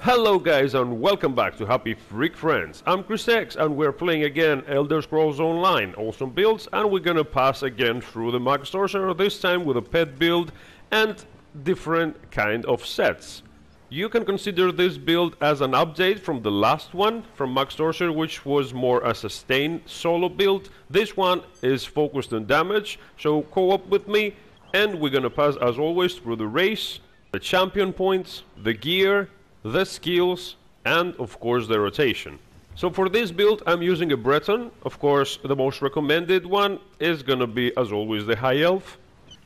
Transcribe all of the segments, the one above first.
Hello guys and welcome back to Happy Freak Friends. I'm Chris X and we're playing again Elder Scrolls Online. Awesome builds, and we're gonna pass again through the Max Sorcerer, this time with a pet build and different kind of sets. You can consider this build as an update from the last one from Max Sorcerer, which was more a sustained solo build. This one is focused on damage, so co-op with me and we're gonna pass as always through the race, the champion points, the gear, the skills, and of course the rotation. So for this build I'm using a Breton. Of course the most recommended one is gonna be as always the High Elf,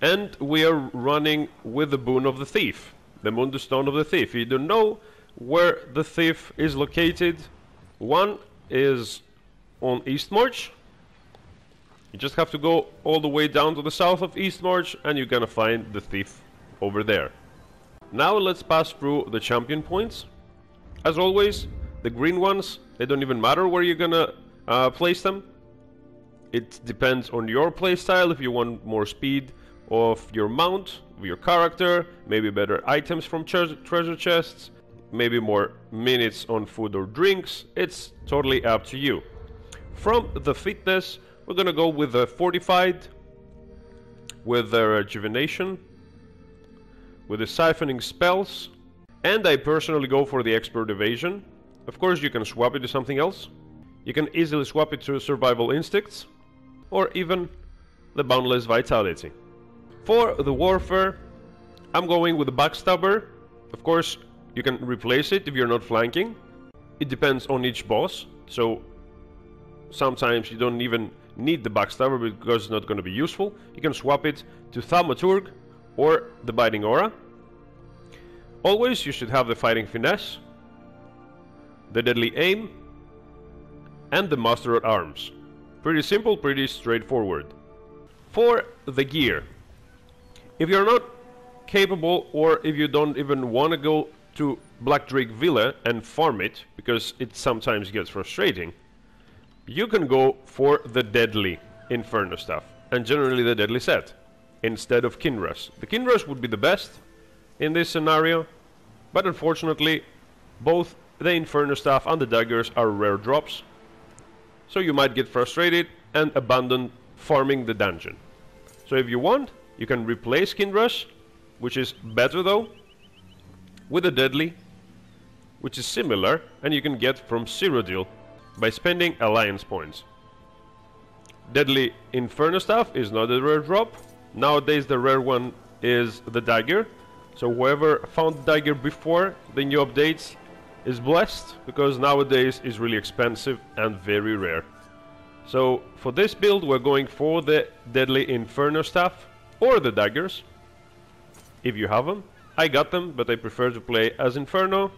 and we are running with the Boon of the Thief, the Moonstone of the Thief. If you don't know where the Thief is located, one is on Eastmarch. You just have to go all the way down to the south of Eastmarch and you're gonna find the Thief over there. Now let's pass through the champion points. As always, the green ones, they don't even matter where you're gonna place them. It depends on your playstyle. If you want more speed of your mount, of your character, maybe better items from treasure chests, maybe more minutes on food or drinks, it's totally up to you. From the fitness, we're gonna go with the fortified, with the rejuvenation, with the siphoning spells, and I personally go for the expert evasion. Of course you can swap it to something else. You can easily swap it to survival instincts, or even the boundless vitality. For the warfare, I'm going with the backstabber. Of course you can replace it if you're not flanking. It depends on each boss, so sometimes you don't even need the backstabber because it's not going to be useful. You can swap it to thaumaturg or the biting aura. Always you should have the fighting finesse, the deadly aim, and the master at arms. Pretty simple, pretty straightforward. For the gear, if you're not capable, or if you don't even want to go to Black Drake Villa and farm it, because it sometimes gets frustrating, you can go for the deadly Inferno stuff, and generally the deadly set, instead of Kinrush. The Kinrush would be the best in this scenario, but unfortunately both the Inferno staff and the daggers are rare drops, so you might get frustrated and abandon farming the dungeon. So if you want, you can replace Kinrush, which is better though, with a deadly, which is similar, and you can get from Cyrodiil by spending alliance points. Deadly Inferno staff is not a rare drop. Nowadays the rare one is the dagger, so whoever found the dagger before the new updates is blessed, because nowadays it's really expensive and very rare. So for this build we're going for the deadly Inferno staff or the daggers, if you have them. I got them, but I prefer to play as Inferno.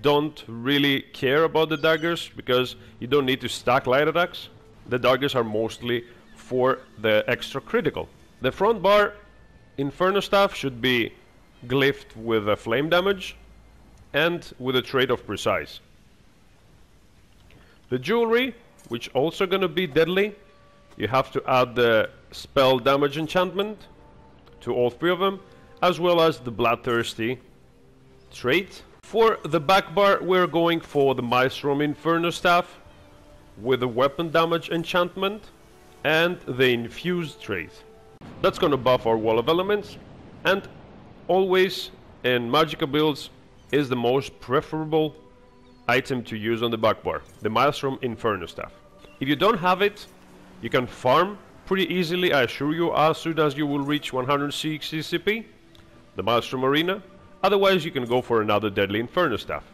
Don't really care about the daggers because you don't need to stack light attacks. The daggers are mostly for the extra critical. The front bar Inferno staff should be glyphed with a flame damage and with a trait of precise. The jewelry, which also gonna be deadly, you have to add the spell damage enchantment to all three of them, as well as the bloodthirsty trait. For the back bar we're going for the Maelstrom Inferno staff with the weapon damage enchantment and the infused trait. That's gonna buff our wall of elements, and always in Magicka builds is the most preferable item to use on the back bar, the Maelstrom Inferno staff. If you don't have it, you can farm pretty easily, I assure you, as soon as you will reach 160 CP, the Maelstrom Arena. Otherwise you can go for another deadly Inferno staff.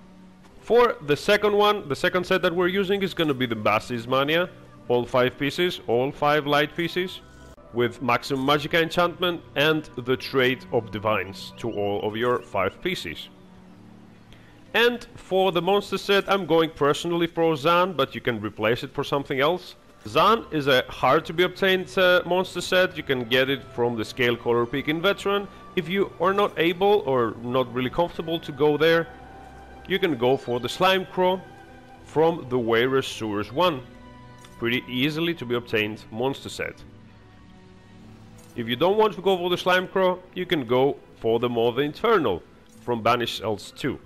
For the second one, the second set that we're using is gonna be the Basis Mania, all 5 pieces, all 5 light pieces, with maximum Magicka enchantment and the trait of divines to all of your 5 pieces. And for the monster set I'm going personally for Zan, but you can replace it for something else. Zan is a hard to be obtained monster set. You can get it from the Scale Color Peak in Veteran. If you are not able or not really comfortable to go there, you can go for the Slime Crow from the Wayrest Sewers 1. Pretty easily to be obtained monster set. If you don't want to go for the Slime Crow, you can go for the Mother Internal from Banished Cells 2.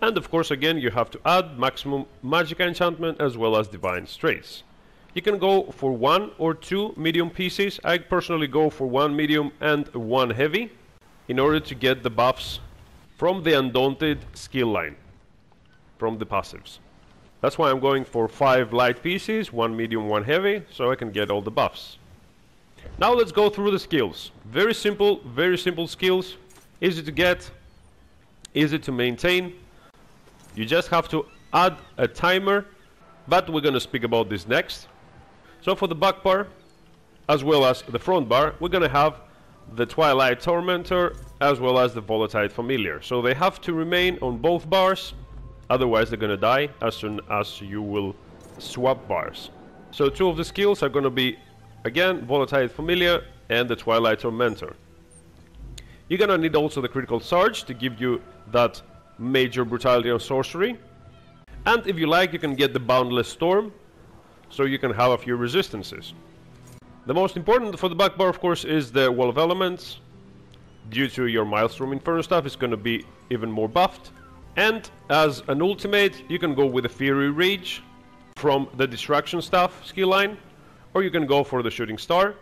And of course again you have to add maximum Magicka enchantment as well as divine straits. You can go for 1 or 2 medium pieces. I personally go for 1 medium and 1 heavy in order to get the buffs from the Undaunted skill line, from the passives. That's why I'm going for 5 light pieces, 1 medium, 1 heavy, so I can get all the buffs. Now let's go through the skills. Very simple skills, easy to get, easy to maintain. You just have to add a timer, but we're gonna speak about this next. So for the back bar, as well as the front bar, we're gonna have the Twilight Tormentor, as well as the Volatile Familiar. So they have to remain on both bars, otherwise they're gonna die as soon as you will swap bars. So 2 of the skills are gonna be, again, Volatile Familiar and the Twilight Tormentor. You're gonna need also the Critical Charge to give you that major brutality on sorcery. And if you like, you can get the Boundless Storm, so you can have a few resistances. The most important for the back bar, of course, is the Wall of Elements. Due to your Maelstrom Inferno stuff, it's gonna be even more buffed. And as an ultimate, you can go with the Fury Rage from the Distraction Staff skill line, or you can go for the Shooting Star,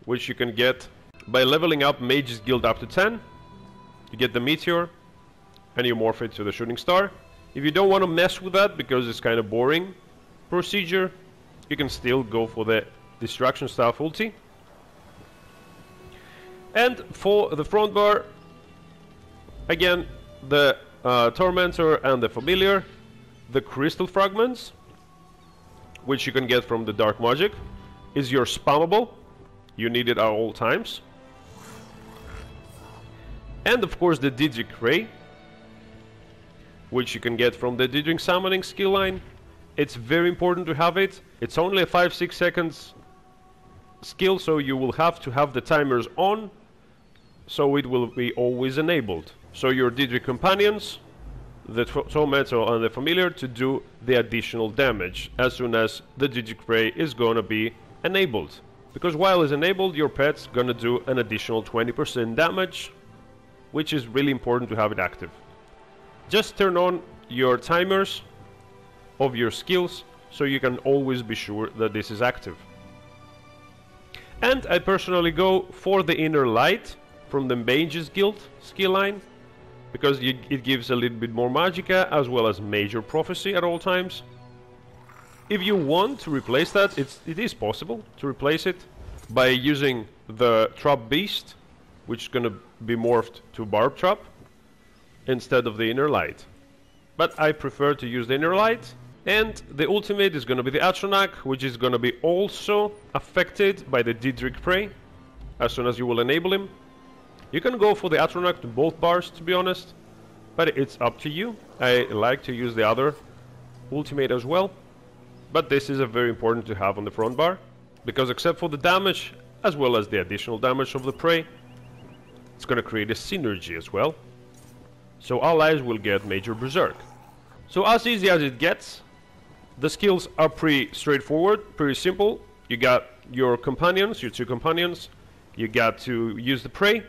which you can get by leveling up Mage's Guild up to 10. You get the Meteor, and you morph it to the Shooting Star. If you don't want to mess with that, because it's kind of boring procedure, you can still go for the Distraction Staff ulti. And for the front bar, again, the Tormentor and the Familiar, the Crystal Fragments, which you can get from the Dark Magic, is your spammable. You need it at all times. And of course the DAEDRIC Ray, which you can get from the DAEDRIC Summoning skill line. It's very important to have it. It's only a 5-6 seconds skill, so you will have to have the timers on, so it will be always enabled. So your DAEDRIC companions, the Tormentor and the Familiar, to do the additional damage as soon as the DAEDRIC Ray is gonna be enabled. Because while it's enabled, your pet's gonna do an additional 20% damage, which is really important to have it active. Just turn on your timers of your skills so you can always be sure that this is active. And I personally go for the Inner Light from the Mage's Guild skill line, because it gives a little bit more Magicka as well as Major Prophecy at all times. If you want to replace that, it is possible to replace it by using the Trap Beast, which is going to be morphed to Barb Trap, instead of the Inner Light. But I prefer to use the Inner Light. And the ultimate is going to be the Atronach, which is going to be also affected by the DAEDRIC Prey as soon as you will enable him. You can go for the Atronach to both bars, to be honest, but it's up to you. I like to use the other ultimate as well, but this is a very important to have on the front bar, because except for the damage as well as the additional damage of the Prey, it's going to create a synergy as well, so allies will get Major Berserk. So as easy as it gets. The skills are pretty straightforward, pretty simple. You got your companions, your 2 companions. You got to use the Prey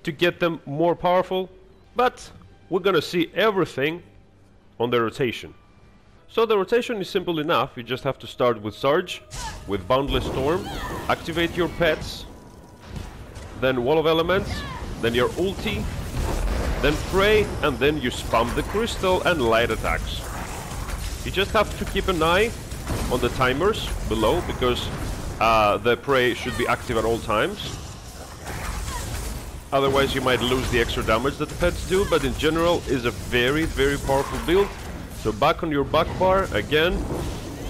to get them more powerful. But we're gonna see everything on the rotation. So the rotation is simple enough. You just have to start with Surge, with Boundless Storm, activate your pets, then Wall of Elements, then your ulti, then Prey, and then you spam the Crystal and light attacks. You just have to keep an eye on the timers below, because the Prey should be active at all times. Otherwise you might lose the extra damage that the pets do, but in general is a very, very powerful build. So back on your back bar, again,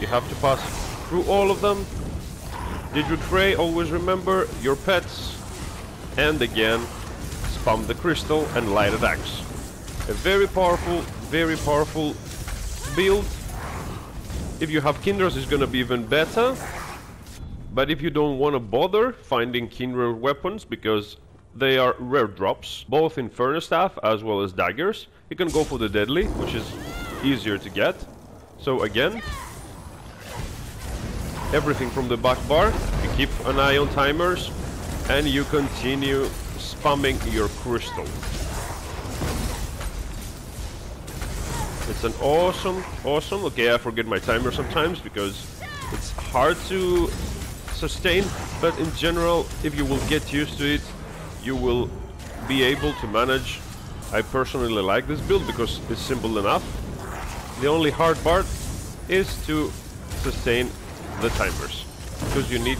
you have to pass through all of them. DAEDRIC Prey, always remember your pets, and again, spam the Crystal and light attacks. A very powerful build. If you have Kindras, it's gonna be even better. But if you don't want to bother finding Kindred weapons, because they are rare drops, both Inferno Staff as well as daggers, you can go for the Deadly, which is easier to get. So again, everything from the back bar, you keep an eye on timers, and you continue spamming your Crystal. It's an awesome, okay, I forget my timer sometimes because it's hard to sustain, but in general, if you will get used to it, you will be able to manage. I personally like this build because it's simple enough. The only hard part is to sustain the timers, because you need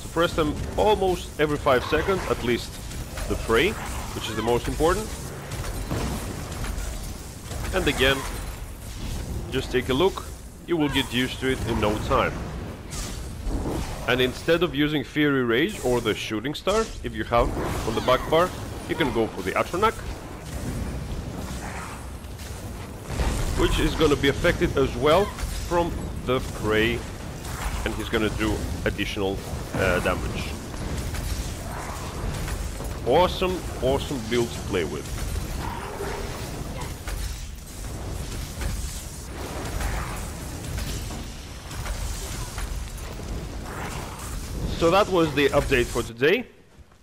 to press them almost every 5 seconds, at least the fray, which is the most important. And again, just take a look, you will get used to it in no time. And instead of using Fury Rage or the Shooting Star, if you have on the back bar, you can go for the Atronach, which is going to be affected as well from the fray, and he's going to do additional damage. Awesome build to play with. So that was the update for today.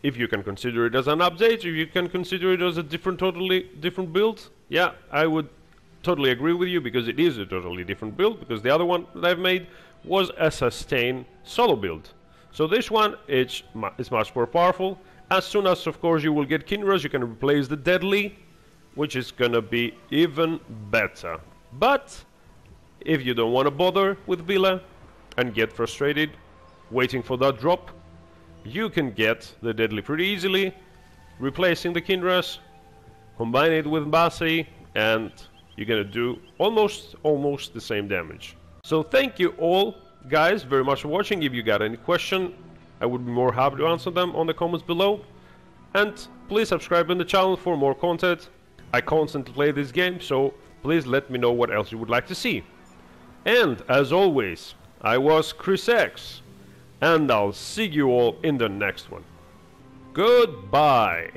If you can consider it as an update, if you can consider it as a totally different build, yeah, I would totally agree with you, because it is a totally different build, because the other one that I've made was a sustain solo build. So this one is much more powerful. As soon as, of course, you will get Kinras, you can replace the Deadly, which is gonna be even better. But if you don't want to bother with Villa and get frustrated waiting for that drop, you can get the Deadly pretty easily, replacing the Kinras, combine it with Bassi, and you're gonna do almost the same damage. So thank you all guys very much for watching. If you got any question, I would be more happy to answer them on the comments below. And please subscribe on the channel for more content. I constantly play this game, so please let me know what else you would like to see. And as always, I was Chris X, and I'll see you all in the next one. Goodbye!